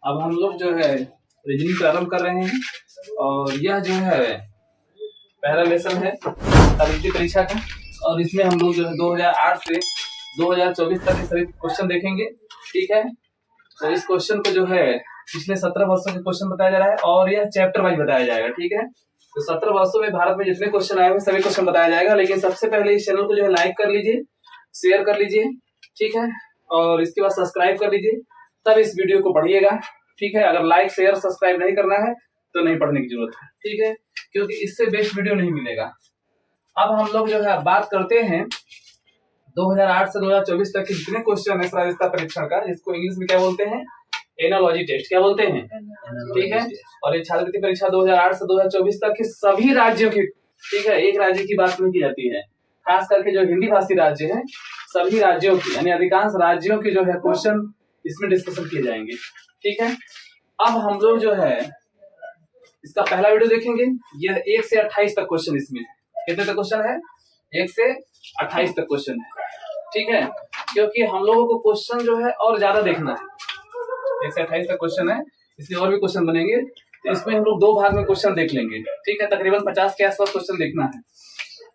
अब हम लोग जो है रीजनिंग प्रारंभ कर रहे हैं और यह जो है पहला लेसन है सावित्री परीक्षा का। और इसमें हम लोग जो है 2008 से 2024 तक के सभी क्वेश्चन देखेंगे। ठीक है, तो इस क्वेश्चन को जो है पिछले 17 वर्षों के क्वेश्चन बताया जा रहा है और यह चैप्टर वाइज बताया जाएगा। ठीक है, तो 17 वर्षों में भारत में जितने क्वेश्चन आए हुए सभी क्वेश्चन बताया जाएगा। लेकिन सबसे पहले इस चैनल को जो है लाइक कर लीजिए, शेयर कर लीजिए, ठीक है, और इसके बाद सब्सक्राइब कर लीजिए, तब इस वीडियो को पढ़िएगा। ठीक है, अगर लाइक शेयर सब्सक्राइब नहीं करना है तो नहीं पढ़ने की जरूरत है। ठीक है, क्योंकि इससे बेस्ट वीडियो नहीं मिलेगा। अब हम लोग जो है बात करते हैं 2008 से 2024 तक के जितने क्वेश्चन है राजस्थान परीक्षण का, जिसको इंग्लिश में क्या बोलते हैं, एनालॉजी टेस्ट क्या बोलते हैं। ठीक है, और ये छात्रवृत्ति परीक्षा 2008 से 2024 तक के सभी राज्यों की, ठीक है, एक राज्य की बात नहीं की जाती है, खास करके जो हिंदी भाषी राज्य है सभी राज्यों की यानी अधिकांश राज्यों की जो है क्वेश्चन इसमें डिस्कशन किए जाएंगे। ठीक है, अब हम लोग जो है इसका पहला वीडियो देखेंगे। यह 1 से 28 तक क्वेश्चन, इसमें कितने तक क्वेश्चन है, 1 से 28 तक क्वेश्चन है। ठीक है, क्योंकि हम लोगों को क्वेश्चन जो है और ज्यादा देखना है। 1 से 28 तक क्वेश्चन है, इसमें और भी क्वेश्चन बनेंगे, तो इसमें हम लोग 2 भाग में क्वेश्चन देख लेंगे। ठीक है, तकरीबन 50 के आसपास क्वेश्चन देखना है।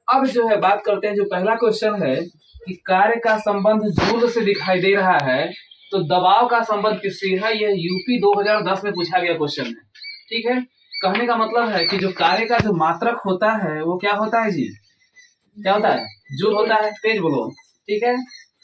अब जो है बात करते हैं, जो पहला क्वेश्चन है कि कार्य का संबंध जूल से दिखाई दे रहा है तो दबाव का संबंध किससे है। यह यूपी 2010 में पूछा गया क्वेश्चन है। ठीक है, कहने का मतलब है कि जो कार्य का जो मात्रक होता है वो क्या होता है जी, क्या होता है, जूल होता है। तेज बोलो। ठीक है,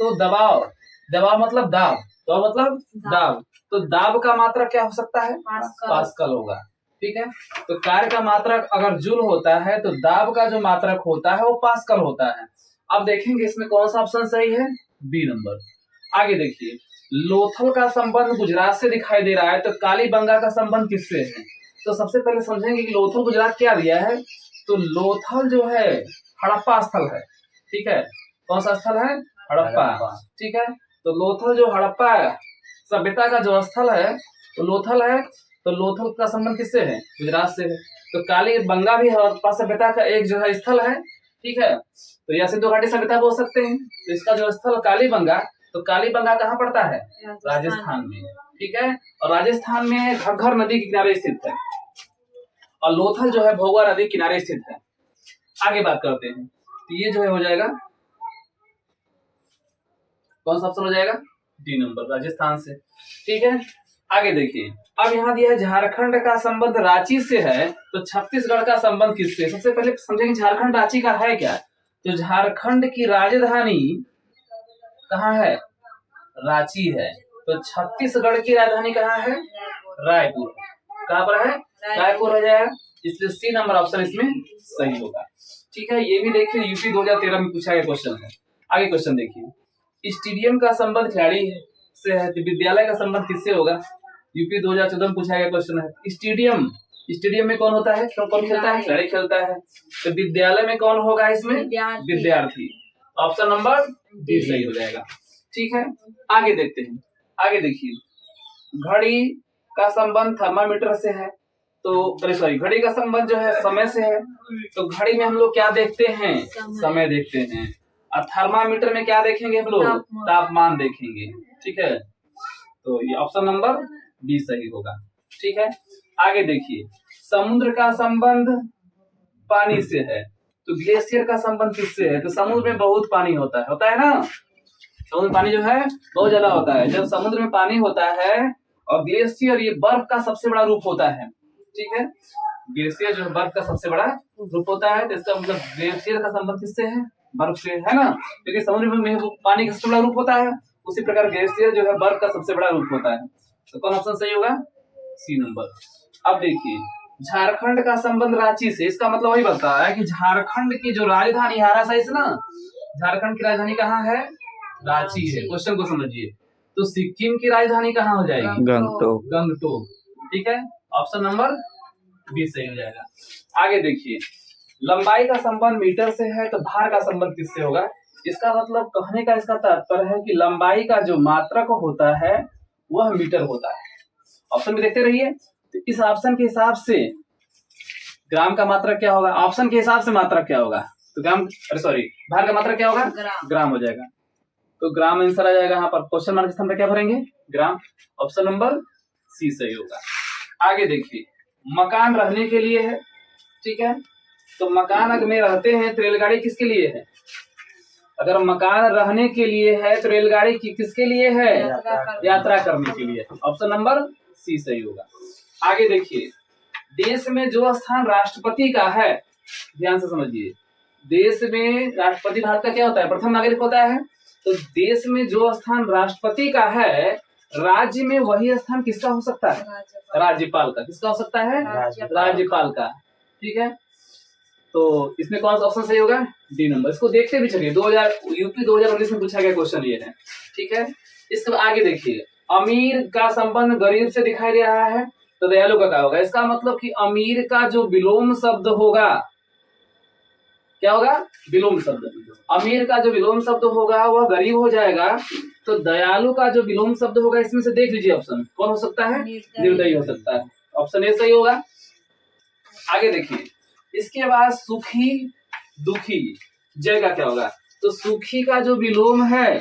तो दबाव, दबाव मतलब दाब, दबाव मतलब दाब, तो दाब का मात्रक क्या हो सकता है, पास्कल होगा। ठीक है, तो कार्य का मात्रक अगर जूल होता है तो दाब का जो मात्रक होता है वो पास्कल होता है। अब देखेंगे इसमें कौन सा ऑप्शन सही है, बी नंबर। आगे देखिए, लोथल का संबंध गुजरात से दिखाई दे रहा है तो कालीबंगा का संबंध किससे है। तो सबसे पहले समझेंगे कि लोथल गुजरात क्या दिया है। तो लोथल जो है हड़प्पा स्थल है। ठीक है, कौन सा स्थल है, हड़प्पा। ठीक है, तो लोथल जो हड़प्पा सभ्यता का जो स्थल है तो लोथल है, तो लोथल का संबंध किससे है, गुजरात से है। तो कालीबंगा भी हड़प्पा सभ्यता का एक जो है स्थल है। ठीक है, तो या सिंधु घाटी सभ्यता बोल सकते हैं। तो इसका जो स्थल कालीबंगा, तो कालीबंगा कहाँ पड़ता है, राजस्थान में। ठीक है, और राजस्थान में घग्गर नदी के किनारे स्थित है और लोथल जो है भोगवा नदी किनारे स्थित है। आगे बात करते हैं, तो ये जो है हो जाएगा, कौन सा ऑप्शन हो जाएगा, डी नंबर, राजस्थान से। ठीक है, आगे देखिए, अब यहाँ दिया है झारखंड का संबंध रांची से है तो छत्तीसगढ़ का संबंध किससे। सबसे पहले समझेंगे झारखंड रांची का है क्या। तो झारखंड की राजधानी कहाँ है, रांची है, तो छत्तीसगढ़ की राजधानी कहाँ है, रायपुर। कहाँ पर है, रायपुर हो जाएगा, इसलिए सी नंबर ऑप्शन इसमें सही होगा। ठीक है, ये भी देखिए यूपी 2013 में पूछा गया क्वेश्चन है। आगे क्वेश्चन देखिए, स्टेडियम का संबंध खिलाड़ी से है तो विद्यालय का संबंध किससे होगा। यूपी 2014 में पूछा गया क्वेश्चन है। स्टेडियम, स्टेडियम में कौन होता है, कौन खेलता है, खिलाड़ी खेलता है, तो विद्यालय में कौन होगा, इसमें विद्यार्थी। ऑप्शन नंबर डी सही हो जाएगा। ठीक है, आगे देखते हैं। आगे देखिए, घड़ी का संबंध थर्मामीटर से है तो सॉरी, घड़ी का संबंध जो है समय से है। तो घड़ी में हम लोग क्या देखते हैं, समय देखते हैं, और थर्मामीटर में क्या देखेंगे हम लोग, तापमान देखेंगे। ठीक है, तो ये ऑप्शन नंबर बी सही होगा। ठीक है, आगे देखिए, समुद्र का संबंध पानी से है तो ग्लेशियर का संबंध किससे है। तो समुद्र में बहुत पानी होता है ना, समुद्र में पानी जो है बहुत ज्यादा होता है। जब समुद्र में पानी होता है और ग्लेशियर ये बर्फ का सबसे बड़ा रूप होता है। ठीक है, ग्लेशियर जो बर्फ का सबसे बड़ा रूप होता है, तो इसका मतलब ग्लेशियर का संबंध किससे है, बर्फ से, है ना, क्योंकि समुद्र में पानी का सबसे बड़ा रूप होता है, उसी प्रकार ग्लेशियर जो है बर्फ का सबसे बड़ा रूप होता है। तो कौन ऑप्शन सही होगा, सी नंबर। अब देखिए, झारखंड का संबंध रांची से, इसका मतलब वही बताता है कि झारखंड की जो राजधानी है सही से ना, झारखंड की राजधानी कहाँ है, रांची है। क्वेश्चन को समझिए, तो सिक्किम की राजधानी कहाँ हो जाएगी, गंगटोक। गंगटोक। ठीक है, ऑप्शन नंबर बी सही हो जाएगा। आगे देखिए, लंबाई का संबंध मीटर से है तो भार का संबंध किससे होगा। इसका मतलब कहने का इसका तात्पर्य है कि लंबाई का जो मात्रक होता है वह मीटर होता है। ऑप्शन भी देखते रहिए, तो इस ऑप्शन के हिसाब से ग्राम का मात्रक क्या होगा, ऑप्शन के हिसाब से मात्रक क्या होगा, तो ग्राम, अरे सॉरी, भार का मात्रक क्या होगा, ग्राम हो जाएगा। तो ग्राम आंसर आ जाएगा यहाँ पर, क्वेश्चन मार्क स्थान पर क्या भरेंगे, ग्राम। ऑप्शन नंबर सी सही होगा। आगे देखिए, मकान रहने के लिए है, ठीक है, तो मकान अगर में रहते हैं तो रेलगाड़ी किसके लिए है? अगर मकान रहने के लिए है तो रेलगाड़ी किसके लिए है? यात्रा करने के लिए। ऑप्शन नंबर सी सही होगा। आगे देखिए, देश में जो स्थान राष्ट्रपति का है, ध्यान से समझिए, देश में राष्ट्रपति भारत का क्या होता है? प्रथम नागरिक होता है। तो देश में जो स्थान राष्ट्रपति का है, राज्य में वही स्थान किसका हो सकता है? राज्यपाल का। किसका हो सकता है? राज्यपाल का। ठीक है, तो इसमें कौन सा ऑप्शन सही होगा? D number. इसको देखते भी चलिए, 2000 यूपी 2019 में पूछा गया क्वेश्चन ये है। ठीक है, इसके आगे देखिए, अमीर का संबंध गरीब से दिखाई दे रहा है, तो दयालु का क्या होगा? इसका मतलब कि अमीर का जो विलोम शब्द होगा, क्या होगा? विलोम शब्द। अमीर का जो विलोम शब्द होगा वह गरीब हो जाएगा, तो दयालु का जो विलोम शब्द होगा, इसमें से देख लीजिए ऑप्शन कौन हो सकता है? निर्दयी हो सकता है। ऑप्शन ए सही होगा। आगे देखिए, इसके बाद सुखी दुखी, जय का क्या होगा? तो सुखी का जो विलोम है,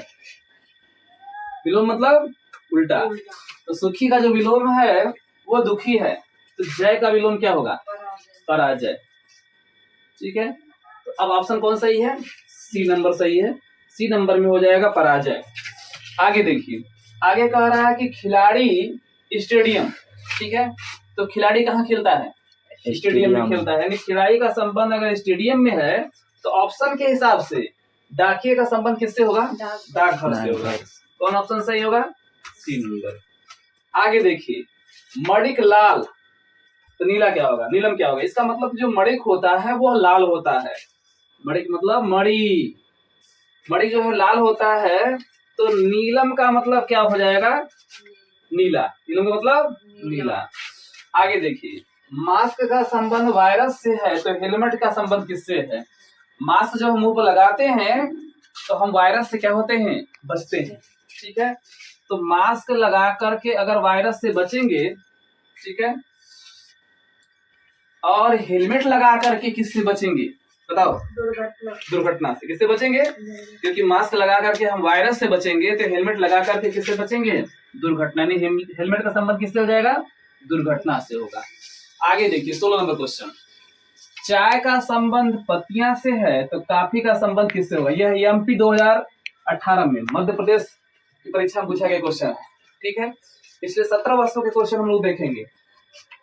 विलोम मतलब उल्टा, तो सुखी का जो विलोम है वो दुखी है, तो जय का विलोम क्या होगा? पराजय। ठीक है, तो अब ऑप्शन कौन सही है? सी नंबर सही है। सी नंबर में हो जाएगा पराजय। आगे देखिए, आगे कह रहा है कि खिलाड़ी स्टेडियम, ठीक है, तो खिलाड़ी कहाँ खेलता है? स्टेडियम में खेलता है। यानी खिलाड़ी का संबंध अगर स्टेडियम में है तो ऑप्शन के हिसाब से डाकिये का संबंध किससे होगा? डाकघर से होगा। कौन ऑप्शन सही होगा? सी नंबर। आगे देखिए, मणिक लाल, तो नीला क्या होगा? नीलम क्या होगा? इसका मतलब जो मणिक होता है वो लाल होता है। मणिक मतलब मणि, मणि जो है लाल होता है, तो नीलम का मतलब क्या हो जाएगा? नीला। नीलम का मतलब नीला। आगे देखिए, मास्क का संबंध वायरस से है, तो हेलमेट का संबंध किससे है? मास्क जो हम मुंह पर लगाते हैं तो हम वायरस से क्या होते हैं? बचते हैं। ठीक है, तो मास्क लगा करके अगर वायरस से बचेंगे, ठीक है, और हेलमेट लगा करके किससे बचेंगे? बताओ। दुर्घटना से। किससे बचेंगे? क्योंकि मास्क लगा करके हम वायरस से बचेंगे, तो हेलमेट लगा करके किससे बचेंगे? दुर्घटना। नहीं, हेलमेट का संबंध किससे हो जाएगा? दुर्घटना से होगा। आगे देखिए, 16 नंबर क्वेश्चन, चाय का संबंध पत्तियां से है, तो कॉफी का संबंध किससे होगा? यह एमपी 2018 में मध्य प्रदेश की परीक्षा में पूछा गया क्वेश्चन है। ठीक है, पिछले 17 वर्षों के क्वेश्चन हम लोग देखेंगे।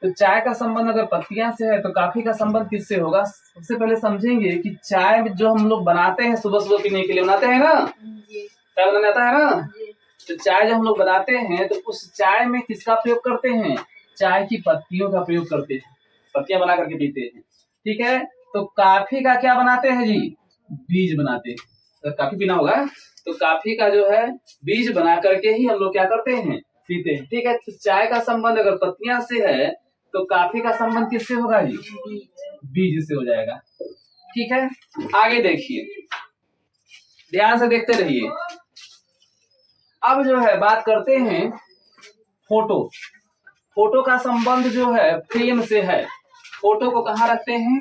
तो चाय का संबंध अगर पत्तियां से है तो कॉफी का संबंध किससे होगा? सबसे पहले समझेंगे कि चाय जो हम लोग बनाते हैं सुबह सुबह पीने के लिए, बनाते हैं ना, चाय बनाने आता है ना, तो चाय जब हम लोग बनाते हैं तो उस चाय में किसका प्रयोग करते हैं? चाय की पत्तियों का प्रयोग करते हैं, पत्तियां बना करके पीते हैं। ठीक है, तो कॉफी का क्या बनाते हैं जी? बीज बनाते हैं। अगर कॉफी पीना होगा तो कॉफी का जो है बीज बना करके ही हम लोग क्या करते हैं? पीते हैं। ठीक है, तो चाय का संबंध अगर पत्तियां से है तो कॉफी का संबंध किससे होगा जी? बीज से हो जाएगा। ठीक है, आगे देखिए, ध्यान से देखते रहिए। अब जो है बात करते हैं फोटो। फोटो का संबंध जो है फ्रेम से है। फोटो को कहाँ रखते हैं?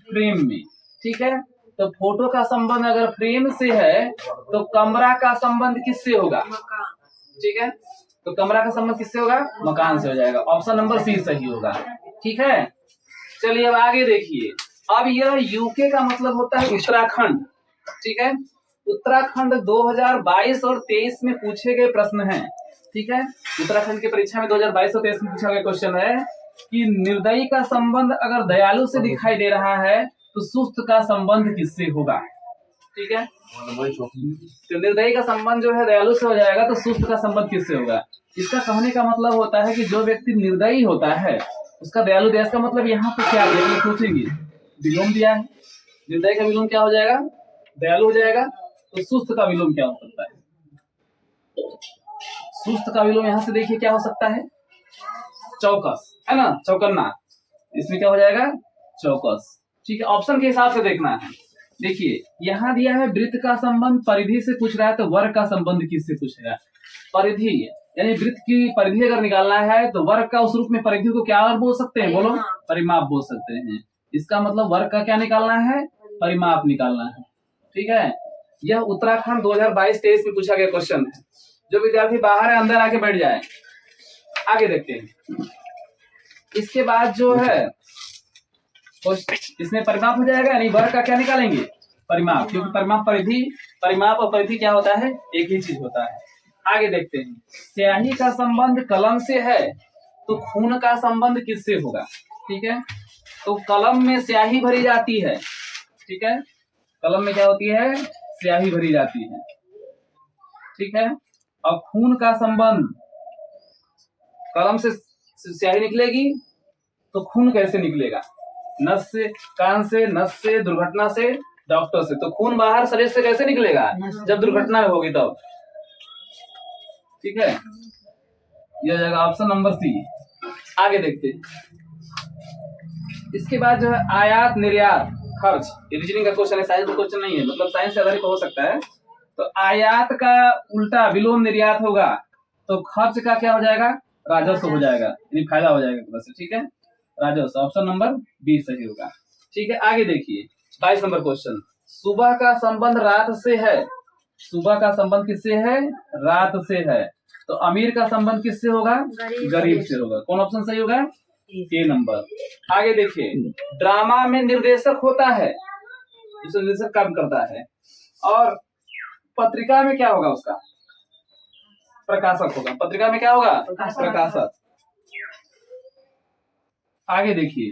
फ्रेम में। ठीक है, तो फोटो का संबंध अगर फ्रेम से है तो कमरा का संबंध किससे होगा? ठीक है, तो कमरा का संबंध किससे होगा? मकान से हो जाएगा। ऑप्शन नंबर सी सही होगा। ठीक है, चलिए अब आगे देखिए। अब यह यूके का मतलब होता है उत्तराखंड। ठीक है, उत्तराखंड 2022 और 23 में पूछे गए प्रश्न हैं। ठीक है, उत्तराखंड की परीक्षा में 2022 और 23 में पूछा गया क्वेश्चन है कि निर्दयी का संबंध अगर दयालु से दिखाई दे रहा है तो सुस्त का संबंध किससे होगा? ठीक है, तो निर्दयी का संबंध जो है दयालु से हो जाएगा, तो सुस्त का संबंध किससे होगा? इसका कहने का मतलब होता है कि जो व्यक्ति निर्दयी होता है उसका दयालु देश का मतलब यहाँ पे क्या पूछेंगे? विलोम दिया है। निर्दयी का विलोम क्या हो जाएगा? दयालु हो जाएगा। तो सुस्त का विलोम क्या हो सकता है? सुस्त का विलोम यहाँ से देखिए क्या हो सकता है? चौकस, है ना, चौकन्ना। इसमें क्या हो जाएगा? चौकस। ठीक है, ऑप्शन के हिसाब से देखना है। देखिए, यहाँ दिया है वृत्त का संबंध परिधि से पूछ रहा है, तो वर्ग का संबंध किससे पूछेगा? परिधि, यानी वृत्त की परिधि अगर निकालना है तो वर्ग का उस रूप में परिधि को क्या बोल सकते हैं? बोलो, परिमाप बोल सकते हैं। इसका मतलब वर्ग का क्या निकालना है? परिमाप निकालना है। ठीक है, यह उत्तराखंड 2022-23 में पूछा गया क्वेश्चन है। जो विद्यार्थी बाहर है अंदर आके बैठ जाए। आगे देखते हैं। इसके बाद जो है इसमें परिमाप हो जाएगा, यानी वर्ग का क्या निकालेंगे, परिमाप, क्योंकि परिमाप और परिधि क्या होता है, एक ही चीज होता है। आगे देखते हैं, स्याही का संबंध कलम से है तो खून का संबंध किससे होगा। ठीक है, तो कलम में स्याही भरी जाती है। ठीक है, कलम में क्या होती है, स्याही भरी जाती है। ठीक है, और खून का संबंध, कलम से स्याही निकलेगी तो खून कैसे निकलेगा, नस से, कान से, नस से, दुर्घटना से, डॉक्टर से। तो खून बाहर शरीर से कैसे निकलेगा, जब दुर्घटना होगी तब। ठीक है, यह जाएगा ऑप्शन नंबर सी। आगे देखते हैं, इसके बाद जो है आयात निर्यात खर्च, ये रीजनिंग का क्वेश्चन है, साइंस का क्वेश्चन नहीं है, मतलब साइंस से आधारित हो सकता है। तो आयात का उल्टा विलोम निर्यात होगा तो खर्च का क्या हो जाएगा, राजस्व हो जाएगा, यानी फायदा हो जाएगा तरह से। ठीक है, राजस्व, ऑप्शन नंबर बी सही होगा। ठीक है, आगे देखिए 22 नंबर क्वेश्चन, सुबह का संबंध रात से है। सुबह का संबंध किससे है, रात से है। तो अमीर का संबंध किससे होगा, गरीब से होगा। कौन ऑप्शन सही होगा, ए नंबर। आगे देखिए, ड्रामा में निर्देशक होता है, जिससे निर्देशक काम करता है, और पत्रिका में क्या होगा, उसका प्रकाशक होगा। पत्रिका में क्या होगा, प्रकाशक। आगे देखिए,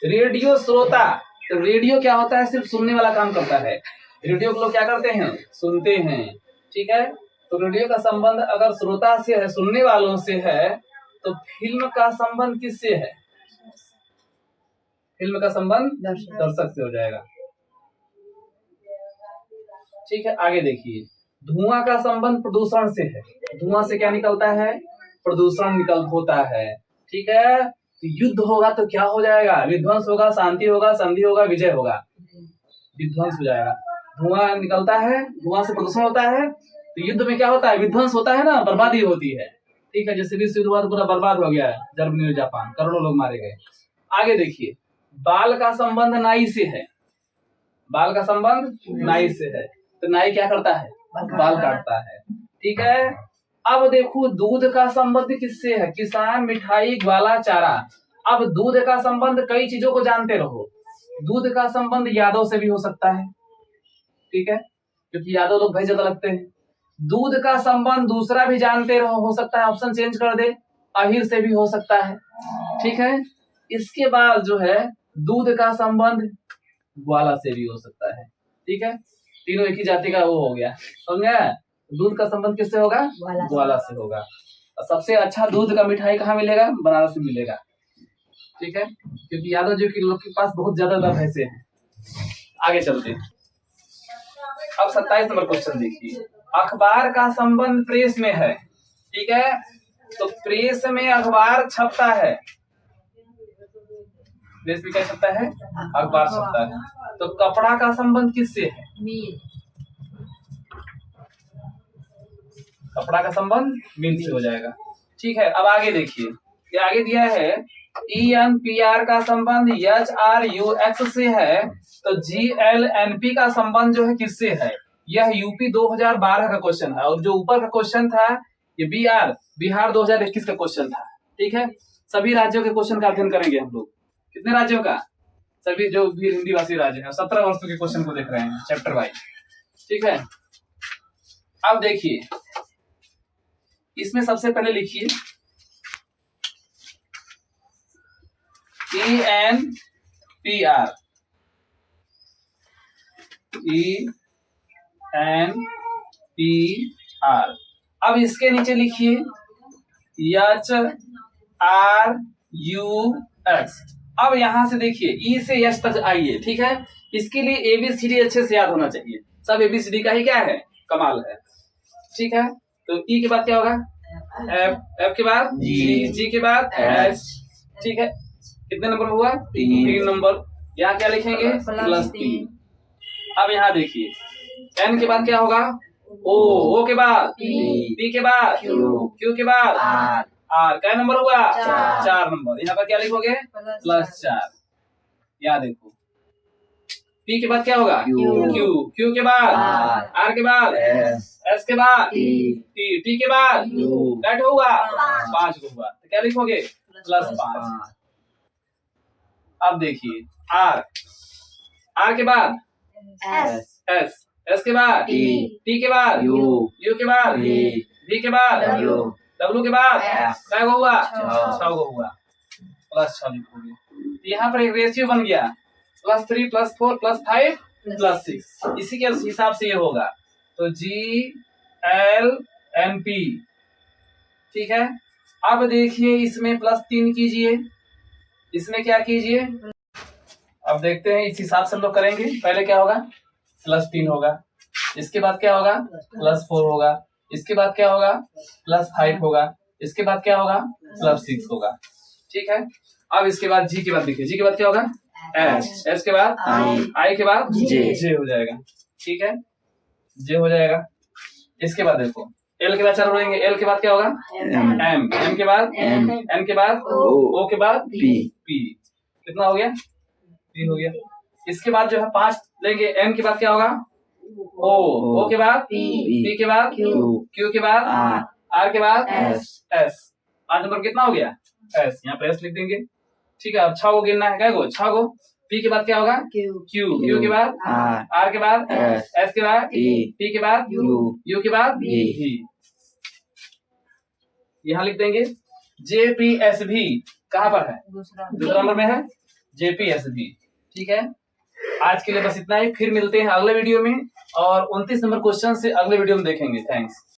रेडियो श्रोता, तो रेडियो क्या होता है, सिर्फ सुनने वाला काम करता है। रेडियो को लोग क्या करते हैं, सुनते हैं। ठीक है, तो रेडियो का संबंध अगर श्रोता से है, सुनने वालों से है, तो फिल्म का संबंध किससे है, फिल्म का संबंध दर्शक से हो जाएगा। ठीक है, आगे देखिए, धुआं का संबंध प्रदूषण से है। धुआं से क्या निकलता है, प्रदूषण होता है। ठीक है, तो युद्ध होगा तो क्या हो जाएगा, विध्वंस होगा, शांति होगा, संधि होगा, विजय होगा, विध्वंस हो जाएगा। धुआं निकलता है, धुआं से प्रदूषण होता है, तो युद्ध में क्या होता है, विध्वंस होता है ना, बर्बादी होती है। ठीक है, जैसे विश्व युद्ध हुआ तो पूरा बर्बाद हो गया है, जर्मनी और जापान, करोड़ों लोग मारे गए। आगे देखिए, बाल का संबंध नाई से है। बाल का संबंध नाई से है, तो नाई क्या करता है, बाल काटता है। ठीक है, अब देखो दूध का संबंध किससे है, किसान, मिठाई, ग्वाला, चारा। अब दूध का संबंध, कई चीजों को जानते रहो। दूध का संबंध यादव से भी हो सकता है। ठीक है, क्योंकि यादव लोग भाई ज्यादा लगते हैं। दूध का संबंध दूसरा भी जानते रहो, हो सकता है ऑप्शन चेंज कर दे, अहिर से भी हो सकता है। ठीक है, इसके बाद जो है दूध का संबंध ग्वाला से भी हो सकता है। ठीक है, तीनों एक ही जाति का वो हो गया, समझ। दूध का संबंध किससे होगा, ग्वाला से होगा। और सबसे अच्छा दूध का मिठाई कहाँ मिलेगा, बनारस में मिलेगा। ठीक है, क्योंकि यादव जी के लोग के पास बहुत ज्यादा भैंसे हैं। आगे चलते हैं, अब 27 नंबर क्वेश्चन देखिए, अखबार का संबंध प्रेस में है। ठीक है, तो प्रेस में अखबार छपता है, प्रेस में क्या छपता है, अखबार छपता है। तो कपड़ा का संबंध किससे है, कपड़ा का संबंध मिल से हो जाएगा। ठीक है, अब आगे देखिए, ये आगे दिया है ENPR का संबंध HRUX से है, तो GLNP का संबंध जो है किससे है। यह यूपी 2012 का क्वेश्चन है, और जो ऊपर का क्वेश्चन था ये बिहार 2021 का क्वेश्चन था। ठीक है, सभी राज्यों के क्वेश्चन का अध्ययन करेंगे हम लोग। कितने राज्यों का, सभी जो भी हिंदी भाषी राज्य है, 17 वर्षों के क्वेश्चन को देख रहे हैं चैप्टर वाइज। ठीक है, अब देखिए, इसमें सबसे पहले लिखिए ENPR, ENPR। अब इसके नीचे लिखिए HRUX। अब यहां से देखिए ई से एस तक आइए। ठीक है, इसके लिए ABCD अच्छे से याद होना चाहिए, सब ABCD का ही क्या है, कमाल है। ठीक है, तो ई के बाद क्या होगा, F के बाद G के बाद H। ठीक है, कितने नंबर हुआ, 3 नंबर। यहाँ क्या लिखेंगे, +3। अब यहाँ देखिए, N के बाद क्या होगा, O के बाद P के बाद Q के बाद R। क्या नंबर हुआ, 4 नंबर। यहाँ पर क्या लिखोगे, +4। यहाँ देखो, P के बाद क्या होगा? Q, Q के बाद R के बाद S के बाद T के बाद कैट होगा 5 को हुआ, तो क्या लिखोगे? +5। अब देखिए R के बाद S के बाद T के बाद U के बाद V के बाद W के बाद क्या हुआ? 6 को हुआ, +6 लिखोगे। तो यहाँ पर एक रेशियो बन गया +3 +4 +5 +6, इसी के हिसाब से ये होगा। तो GLMP, ठीक है। अब देखिए इसमें +3 कीजिए, इसमें क्या कीजिए, अब देखते हैं इस हिसाब से हम लोग करेंगे। पहले क्या होगा? +3 होगा, इसके बाद क्या होगा? +4 होगा, इसके बाद क्या होगा? +5 होगा, इसके बाद क्या होगा? +6 होगा, ठीक है। अब इसके बाद G के बाद देखिए, G के बाद क्या होगा? S के बाद I के बाद J हो जाएगा, ठीक है, J हो जाएगा। इसके बाद देखो L के बाद चालू रहेंगे, L के बाद क्या होगा? M के बाद N के बाद O के बाद P, कितना हो गया? 3 हो गया। इसके बाद जो है 5 लेंगे, M के बाद क्या होगा? O के बाद P के बाद Q के बाद R के बाद S, 5 नंबर कितना हो गया? S, यहाँ पे S लिख देंगे, ठीक है। अब 6 को गिनना है, क्या को? 6 को। P के बाद क्या होगा? Q के बाद R के बाद S के बाद T के बाद U के बाद V, यहाँ लिख देंगे। JPSV कहाँ पर है? दूसरा नंबर में है JPSV, ठीक है। आज के लिए बस इतना ही, फिर मिलते हैं अगले वीडियो में और 29 नंबर क्वेश्चन से अगले वीडियो में देखेंगे। थैंक्स।